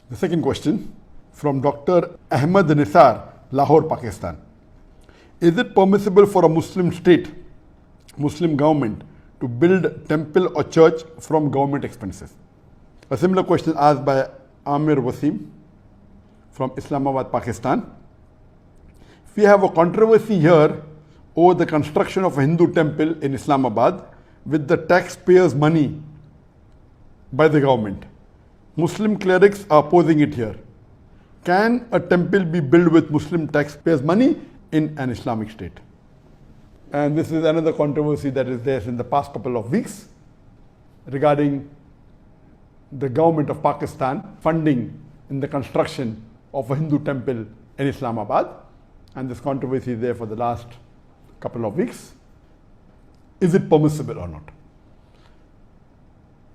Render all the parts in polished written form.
The second question from Dr. Ahmed Nisar, Lahore, Pakistan. Is it permissible for a Muslim state, Muslim government, to build temple or church from government expenses? A similar question asked by Amir Wasim from Islamabad, Pakistan. We have a controversy here over the construction of a Hindu temple in Islamabad with the taxpayers' money by the government. Muslim clerics are opposing it here. Can a temple be built with Muslim taxpayers' money in an Islamic state? And this is another controversy that is there in the past couple of weeks regarding the government of Pakistan funding in the construction of a Hindu temple in Islamabad. And this controversy is there for the last couple of weeks. Is it permissible or not?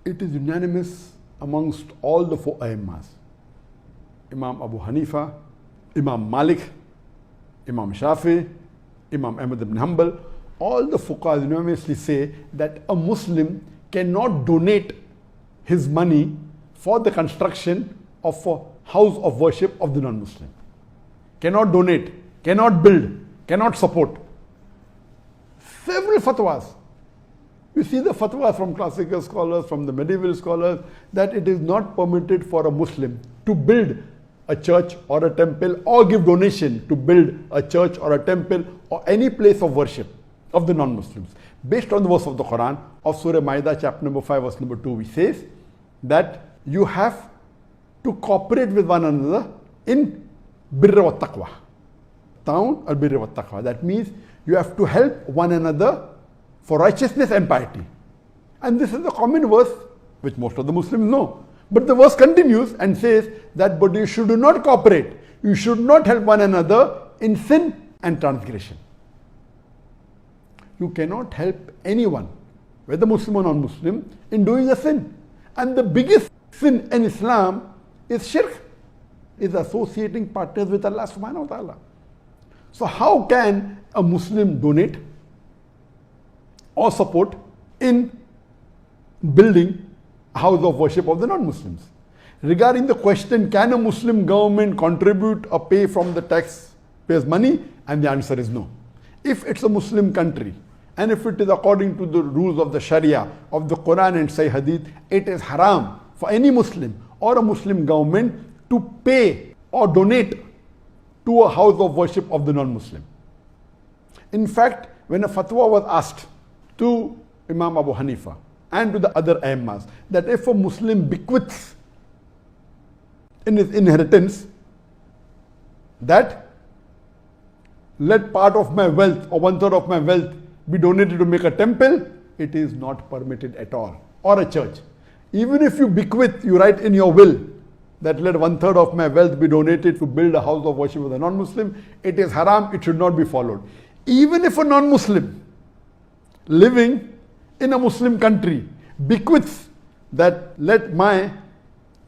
It is unanimous amongst all the four Aimmas. Imam Abu Hanifa, Imam Malik, Imam Shafi, Imam Ahmad ibn Hanbal, all the fuqahas unanimously say that a Muslim cannot donate his money for the construction of a house of worship of the non-Muslim. Cannot donate, cannot build, cannot support. Several fatwas. You see the fatwas from classical scholars, from the medieval scholars, that it is not permitted for a Muslim to build a church or a temple or give donation to build a church or a temple or any place of worship of the non-Muslims. Based on the verse of the Quran of Surah Ma'idah chapter number 5 verse number 2, which says that you have to cooperate with one another in birra wa taqwa. Ta'awun al birra wa taqwa. That means you have to help one another for righteousness and piety. And this is a common verse which most of the Muslims know. But the verse continues and says that but you should not cooperate. You should not help one another in sin and transgression. You cannot help anyone, whether Muslim or non-Muslim, in doing a sin. And the biggest sin in Islam is shirk, is associating partners with Allah subhanahu wa ta'ala. So how can a Muslim donate or support in building a house of worship of the non-Muslims? Regarding the question, can a Muslim government contribute or pay from the taxpayers' money? And the answer is no. If it's a Muslim country, and if it is according to the rules of the Sharia, of the Quran and Sahih Hadith, it is haram for any Muslim or a Muslim government to pay or donate to a house of worship of the non-Muslim. In fact, when a fatwa was asked to Imam Abu Hanifa and to the other Aimmas that if a Muslim bequeaths in his inheritance that let part of my wealth or 1/3 of my wealth be donated to make a temple, it is not permitted at all, or a church. Even if you bequeath, you write in your will that let 1/3 of my wealth be donated to build a house of worship with a non-Muslim, it is haram, it should not be followed. Even if a non-Muslim living in a Muslim country bequeaths that let my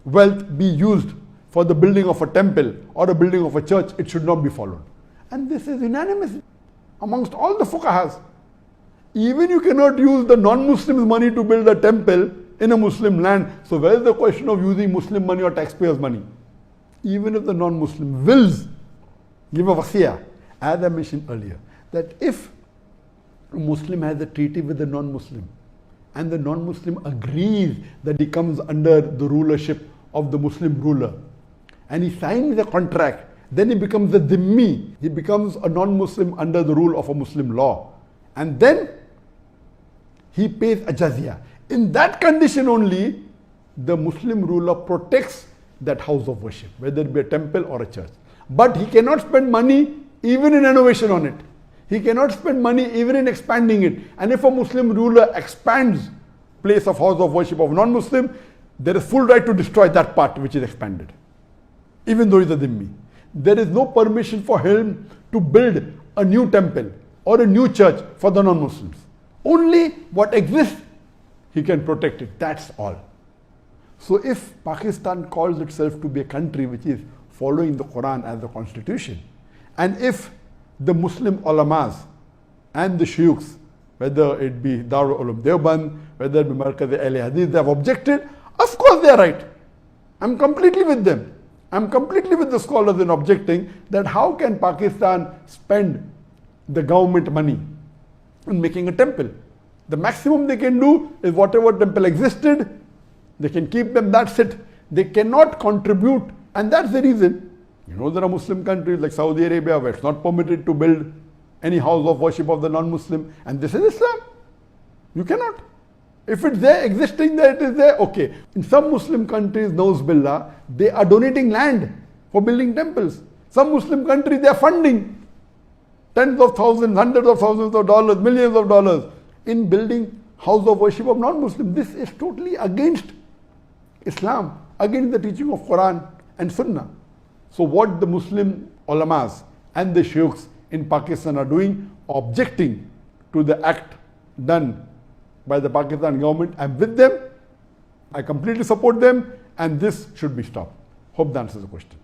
wealth be used for the building of a temple or the building of a church, it should not be followed. And this is unanimous amongst all the fuqahas. Even you cannot use the non-Muslims' money to build a temple in a Muslim land. So where is the question of using Muslim money or taxpayers' money? Even if the non-Muslim wills give a wasiyah, as I mentioned earlier, that if a Muslim has a treaty with the non-Muslim and the non-Muslim agrees that he comes under the rulership of the Muslim ruler and he signs the contract, then he becomes a dhimmi, he becomes a non-Muslim under the rule of a Muslim law, and then he pays a jizya. In that condition only, the Muslim ruler protects that house of worship, whether it be a temple or a church. But he cannot spend money even in renovation on it. He cannot spend money even in expanding it. And if a Muslim ruler expands place of house of worship of non-Muslim, there is full right to destroy that part which is expanded, even though he is a dhimmi. There is no permission for him to build a new temple or a new church for the non-Muslims. Only what exists, he can protect it. That's all. So if Pakistan calls itself to be a country which is following the Quran as the constitution, and if the Muslim ulamas and the shuyukhs, whether it be Darul Ulum Deoband, whether it be Markaz Ahl Hadith, they have objected, of course they are right. I'm completely with them. I'm completely with the scholars in objecting that how can Pakistan spend the government money in making a temple? The maximum they can do is whatever temple existed, they can keep them, that's it. They cannot contribute, and that's the reason. You know, there are Muslim countries like Saudi Arabia where it's not permitted to build any house of worship of the non-Muslim, and this is Islam. You cannot. If it's there, existing there, it is there, okay. In some Muslim countries, Nauzubillah, they are donating land for building temples. Some Muslim countries, they are funding tens of thousands, hundreds of thousands of dollars, millions of dollars in building house of worship of non-Muslims. This is totally against Islam, against the teaching of Quran and Sunnah. So what the Muslim ulamas and the sheikhs in Pakistan are doing, objecting to the act done by the Pakistan government, I'm with them, I completely support them, and this should be stopped. Hope that answers the question.